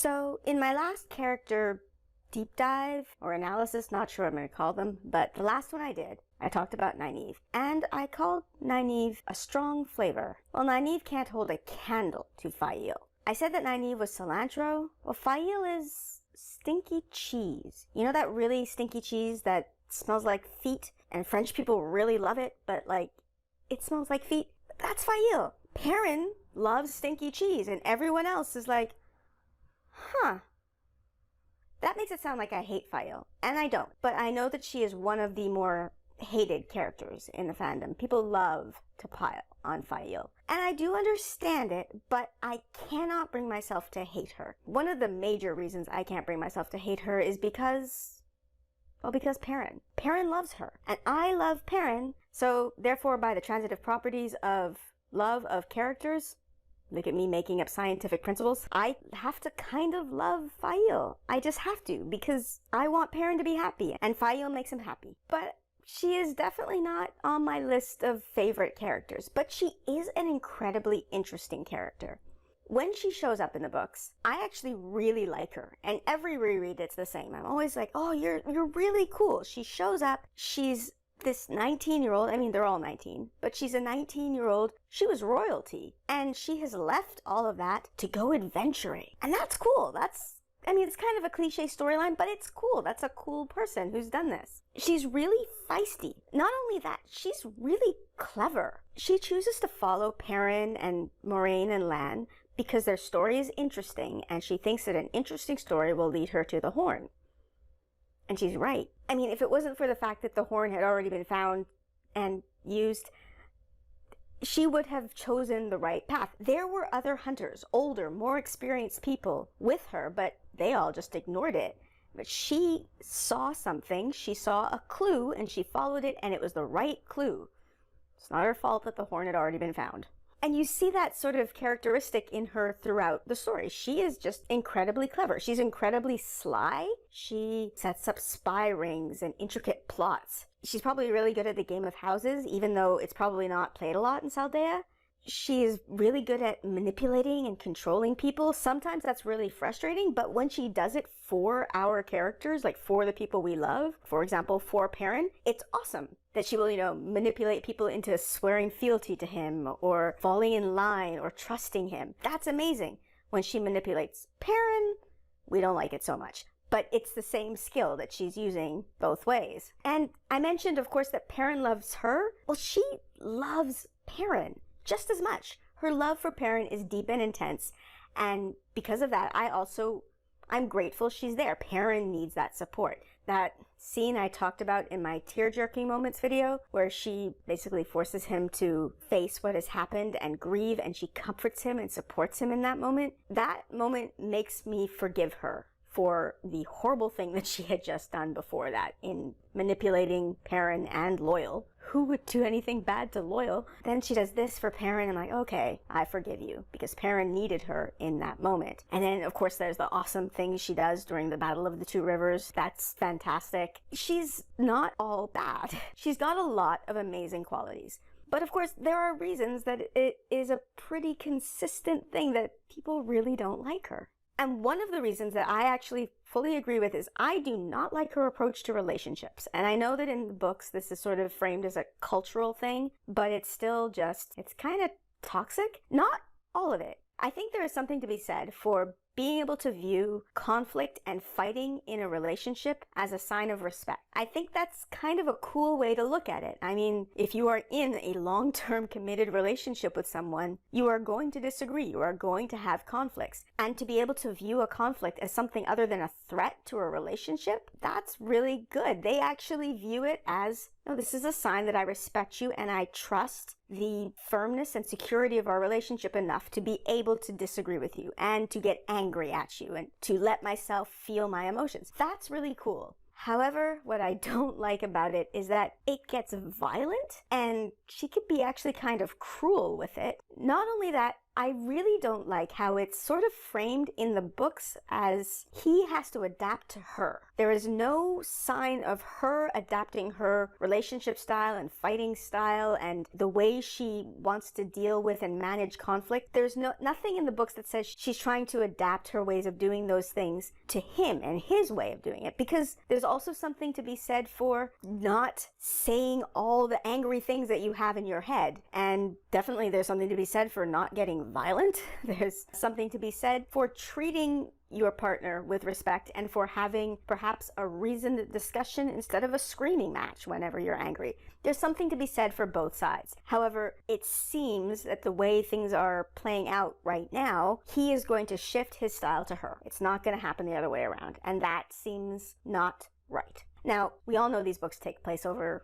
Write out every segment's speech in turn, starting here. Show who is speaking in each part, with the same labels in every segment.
Speaker 1: So in my last character deep dive or analysis, not sure what I'm going to call them, but the last one I did, I talked about Nynaeve, and I called Nynaeve a strong flavor. Well, Nynaeve can't hold a candle to Faile. I said that Nynaeve was cilantro. Well, Faile is stinky cheese. You know that really stinky cheese that smells like feet, and French people really love it, but like, it smells like feet? That's Faile. Perrin loves stinky cheese, and everyone else is like, huh. That makes it sound like I hate Faile, and I don't. But I know that she is one of the more hated characters in the fandom. People love to pile on Faile. And I do understand it, but I cannot bring myself to hate her. One of the major reasons I can't bring myself to hate her is because Perrin. Perrin loves her, and I love Perrin, so therefore by the transitive properties of love of characters, look at me making up scientific principles, I have to kind of love Faile. I just have to, because I want Perrin to be happy, and Faile makes him happy. But she is definitely not on my list of favorite characters, but she is an incredibly interesting character. When she shows up in the books, I actually really like her, and every reread it's the same. I'm always like, oh, you're really cool. She shows up, she's this 19-year-old, I mean, they're all 19, but she's a 19-year-old, she was royalty, and she has left all of that to go adventuring. And that's cool. I mean, it's kind of a cliche storyline, but it's cool. That's a cool person who's done this. She's really feisty. Not only that, she's really clever. She chooses to follow Perrin and Moraine and Lan because their story is interesting, and she thinks that an interesting story will lead her to the horn. And she's right. I mean, if it wasn't for the fact that the horn had already been found and used, she would have chosen the right path. There were other hunters, older, more experienced people with her, but they all just ignored it. But she saw something, she saw a clue, and she followed it, and it was the right clue. It's not her fault that the horn had already been found. And you see that sort of characteristic in her throughout the story. She is just incredibly clever. She's incredibly sly. She sets up spy rings and intricate plots. She's probably really good at the game of houses, even though it's probably not played a lot in Saldea. She's really good at manipulating and controlling people. Sometimes that's really frustrating, but when she does it for our characters, like for the people we love, for example, for Perrin, it's awesome that she will, manipulate people into swearing fealty to him or falling in line or trusting him. That's amazing. When she manipulates Perrin, we don't like it so much. But it's the same skill that she's using both ways. And I mentioned, of course, that Perrin loves her. Well, she loves Perrin just as much. Her love for Perrin is deep and intense, and because of that, I'm grateful she's there. Perrin needs that support. That scene I talked about in my tear-jerking moments video, where she basically forces him to face what has happened and grieve, and she comforts him and supports him in that moment makes me forgive her for the horrible thing that she had just done before that in manipulating Perrin and Loyal. Who would do anything bad to Loyal? Then she does this for Perrin. I'm like, okay, I forgive you, because Perrin needed her in that moment. And then, of course, there's the awesome things she does during the Battle of the Two Rivers. That's fantastic. She's not all bad. She's got a lot of amazing qualities. But of course, there are reasons that it is a pretty consistent thing that people really don't like her. And one of the reasons that I actually fully agree with is I do not like her approach to relationships. And I know that in the books this is sort of framed as a cultural thing, but it's still just, it's kind of toxic. Not all of it. I think there is something to be said for being able to view conflict and fighting in a relationship as a sign of respect. I think that's kind of a cool way to look at it. I mean, if you are in a long-term committed relationship with someone, you are going to disagree. You are going to have conflicts. And to be able to view a conflict as something other than a threat to a relationship, that's really good. They actually view it as, no, this is a sign that I respect you and I trust the firmness and security of our relationship enough to be able to disagree with you and to get angry at you and to let myself feel my emotions. That's really cool. However, what I don't like about it is that it gets violent, and she could be actually kind of cruel with it. Not only that, I really don't like how it's sort of framed in the books as he has to adapt to her. There is no sign of her adapting her relationship style and fighting style and the way she wants to deal with and manage conflict. There's nothing in the books that says she's trying to adapt her ways of doing those things to him and his way of doing it, because there's also something to be said for not saying all the angry things that you have in your head. And definitely there's something to be said for not getting violent. There's something to be said for treating your partner with respect and for having perhaps a reasoned discussion instead of a screaming match whenever you're angry. There's something to be said for both sides. However, it seems that the way things are playing out right now, he is going to shift his style to her. It's not going to happen the other way around, and that seems not right. Now, we all know these books take place over,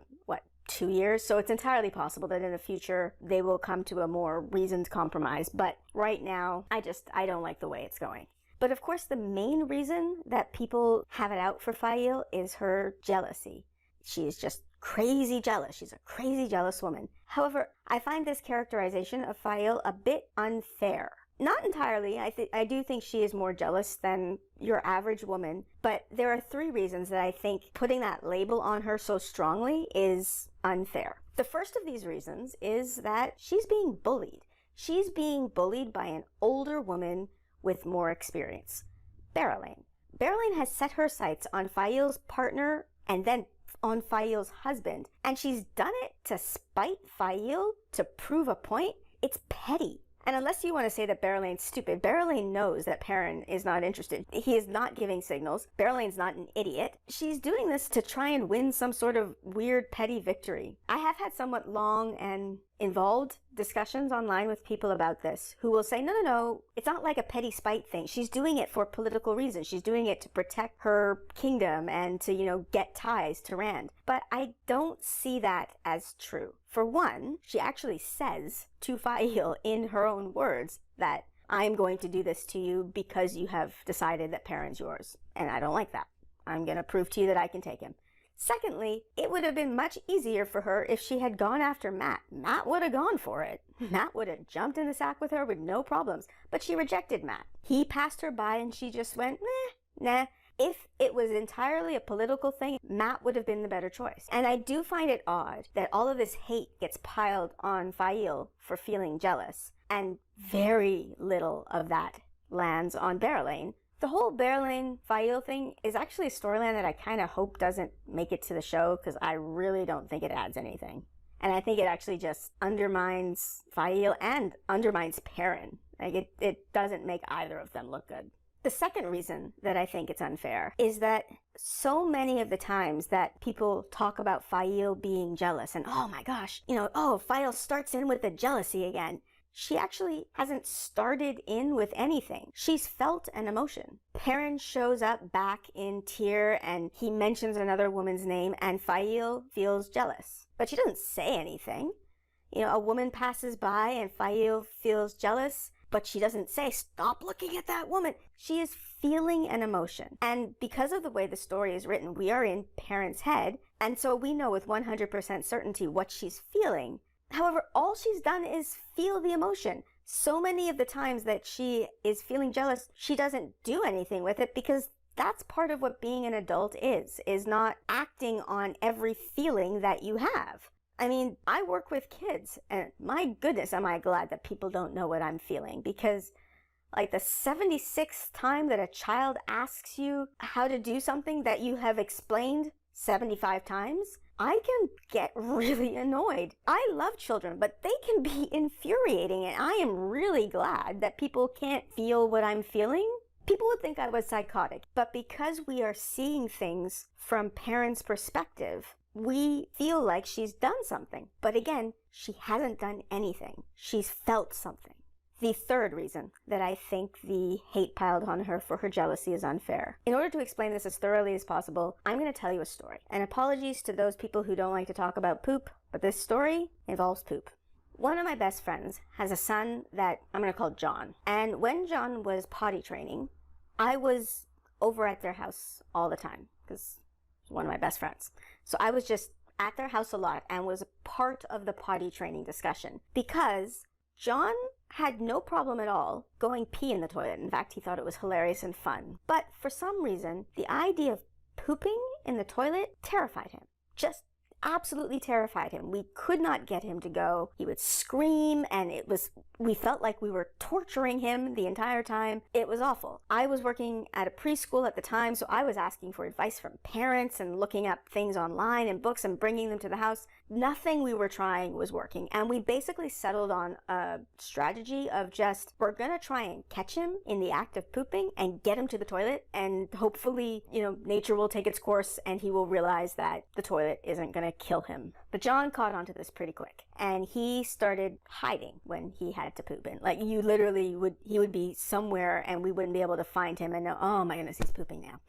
Speaker 1: 2 years, so it's entirely possible that in the future they will come to a more reasoned compromise, but right now, I don't like the way it's going. But of course, the main reason that people have it out for Faile is her jealousy. She is just crazy jealous. She's a crazy jealous woman. However, I find this characterization of Faile a bit unfair. Not entirely. I do think she is more jealous than your average woman, but there are 3 reasons that I think putting that label on her so strongly is unfair. The first of these reasons is that she's being bullied. She's being bullied by an older woman with more experience, Berelain. Berelain has set her sights on Faile's partner and then on Faile's husband, and she's done it to spite Faile, to prove a point. It's petty. And unless you want to say that Berelain's stupid, Berelain knows that Perrin is not interested. He is not giving signals. Berelain's not an idiot. She's doing this to try and win some sort of weird petty victory. I have had somewhat long and involved discussions online with people about this who will say, no, it's not like a petty spite thing. She's doing it for political reasons. She's doing it to protect her kingdom and to, get ties to Rand. But I don't see that as true. For one, she actually says to Faile in her own words that I'm going to do this to you because you have decided that Perrin's yours. And I don't like that. I'm going to prove to you that I can take him. Secondly, it would have been much easier for her if she had gone after Mat. Mat would have gone for it. Mat would have jumped in the sack with her with no problems. But she rejected Mat. He passed her by and she just went, nah. If it was entirely a political thing, Mat would have been the better choice. And I do find it odd that all of this hate gets piled on Faile for feeling jealous, and very little of that lands on Berelain. The whole Berelain-Faile thing is actually a storyline that I kind of hope doesn't make it to the show, because I really don't think it adds anything. And I think it actually just undermines Faile and undermines Perrin. Like, it doesn't make either of them look good. The second reason that I think it's unfair is that so many of the times that people talk about Faile being jealous and, oh my gosh, Faile starts in with the jealousy again. She actually hasn't started in with anything. She's felt an emotion. Perrin shows up back in Tyr and he mentions another woman's name and Faile feels jealous. But she doesn't say anything. A woman passes by and Faile feels jealous, but she doesn't say, stop looking at that woman. She is feeling an emotion. And because of the way the story is written, we are in Perrin's head, and so we know with 100% certainty what she's feeling. However, all she's done is feel the emotion. So many of the times that she is feeling jealous, she doesn't do anything with it, because that's part of what being an adult is not acting on every feeling that you have. I mean, I work with kids, and my goodness, am I glad that people don't know what I'm feeling, because like the 76th time that a child asks you how to do something that you have explained 75 times, I can get really annoyed. I love children, but they can be infuriating, and I am really glad that people can't feel what I'm feeling. People would think I was psychotic, but because we are seeing things from Perrin's perspective, we feel like she's done something. But again, she hasn't done anything. She's felt something. The third reason that I think the hate piled on her for her jealousy is unfair. In order to explain this as thoroughly as possible, I'm going to tell you a story. And apologies to those people who don't like to talk about poop, but this story involves poop. One of my best friends has a son that I'm going to call John. And when John was potty training, I was over at their house all the time because he's one of my best friends. So I was just at their house a lot and was a part of the potty training discussion because John had no problem at all going pee in the toilet. In fact, he thought it was hilarious and fun. But for some reason, the idea of pooping in the toilet terrified him. Just absolutely terrified him. We could not get him to go. He would scream, and we felt like we were torturing him the entire time. It was awful. I was working at a preschool at the time, so I was asking for advice from parents and looking up things online and books and bringing them to the house. Nothing we were trying was working, and we basically settled on a strategy of just, we're gonna try and catch him in the act of pooping and get him to the toilet, and hopefully, nature will take its course and he will realize that the toilet isn't gonna kill him. But John caught on to this pretty quick, and he started hiding when he had to poop. And like, he would be somewhere and we wouldn't be able to find him and know, oh my goodness, he's pooping now.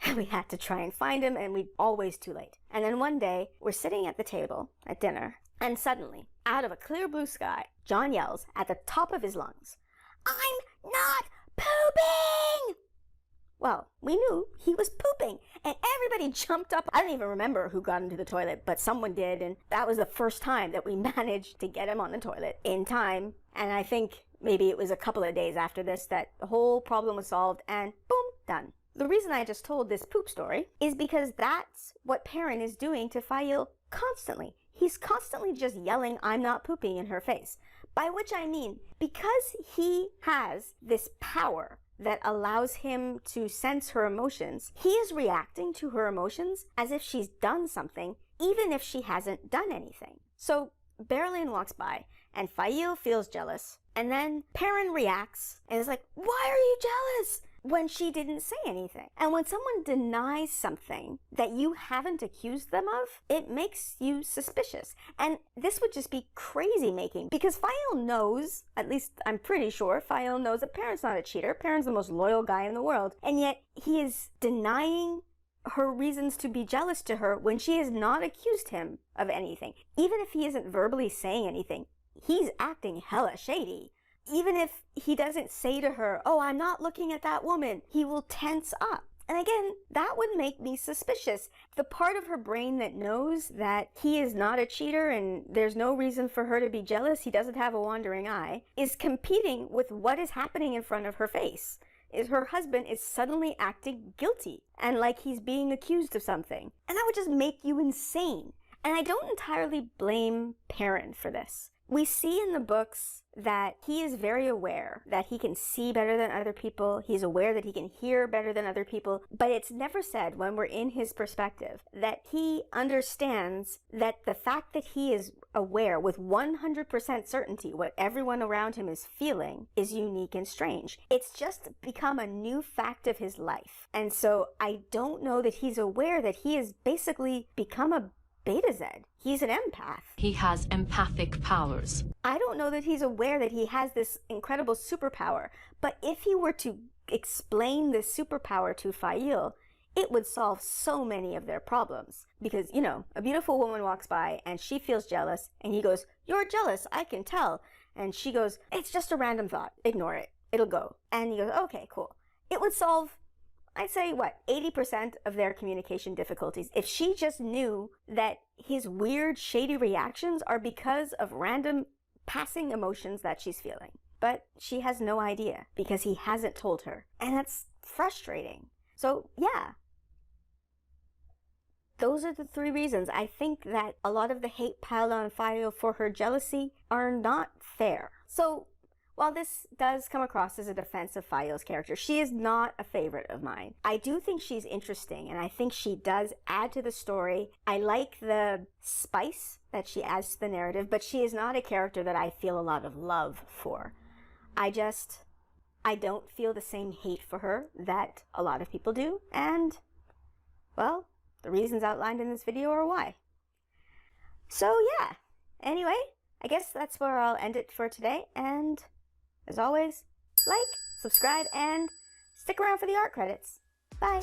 Speaker 1: And we had to try and find him, and we'd always too late. And then one day, we're sitting at the table at dinner, and suddenly, out of a clear blue sky, John yells at the top of his lungs, "I'm not pooping!" Well, we knew he was pooping, and everybody jumped up. I don't even remember who got into the toilet, but someone did, and that was the first time that we managed to get him on the toilet in time. And I think maybe it was a couple of days after this that the whole problem was solved, and boom, done. The reason I just told this poop story is because that's what Perrin is doing to Faile constantly. He's constantly just yelling, "I'm not pooping," in her face. By which I mean, because he has this power that allows him to sense her emotions, he is reacting to her emotions as if she's done something, even if she hasn't done anything. So Berlin walks by, and Faile feels jealous, and then Perrin reacts and is like, "Why are you jealous?" when she didn't say anything. And when someone denies something that you haven't accused them of, it makes you suspicious. And this would just be crazy making, because Faile knows, at least I'm pretty sure, Faile knows that Perrin's not a cheater. Perrin's the most loyal guy in the world. And yet he is denying her reasons to be jealous to her when she has not accused him of anything. Even if he isn't verbally saying anything, he's acting hella shady. Even if he doesn't say to her, "Oh, I'm not looking at that woman," he will tense up. And again, that would make me suspicious. The part of her brain that knows that he is not a cheater and there's no reason for her to be jealous, he doesn't have a wandering eye, is competing with what is happening in front of her face. Is her husband is suddenly acting guilty and like he's being accused of something. And that would just make you insane. And I don't entirely blame Perrin for this. We see in the books that he is very aware that he can see better than other people. He's aware that he can hear better than other people. But it's never said, when we're in his perspective, that he understands that the fact that he is aware with 100% certainty what everyone around him is feeling is unique and strange. It's just become a new fact of his life. And so I don't know that he's aware that he has basically become a Beta Z. He's an empath.
Speaker 2: He has empathic powers.
Speaker 1: I don't know that he's aware that he has this incredible superpower, but if he were to explain this superpower to Faile, it would solve so many of their problems. Because, a beautiful woman walks by and she feels jealous, and he goes, "You're jealous, I can tell." And she goes, "It's just a random thought. Ignore it. It'll go." And he goes, "Okay, cool." It would solve, I'd say, 80% of their communication difficulties if she just knew that his weird, shady reactions are because of random passing emotions that she's feeling. But she has no idea because he hasn't told her. And that's frustrating. So, yeah. Those are the 3 reasons I think that a lot of the hate piled on Faile for her jealousy are not fair. So, while this does come across as a defense of Faile's character, she is not a favorite of mine. I do think she's interesting, and I think she does add to the story. I like the spice that she adds to the narrative, but she is not a character that I feel a lot of love for. I don't feel the same hate for her that a lot of people do, and, well, the reasons outlined in this video are why. So, yeah. Anyway, I guess that's where I'll end it for today, and as always, like, subscribe, and stick around for the art credits. Bye!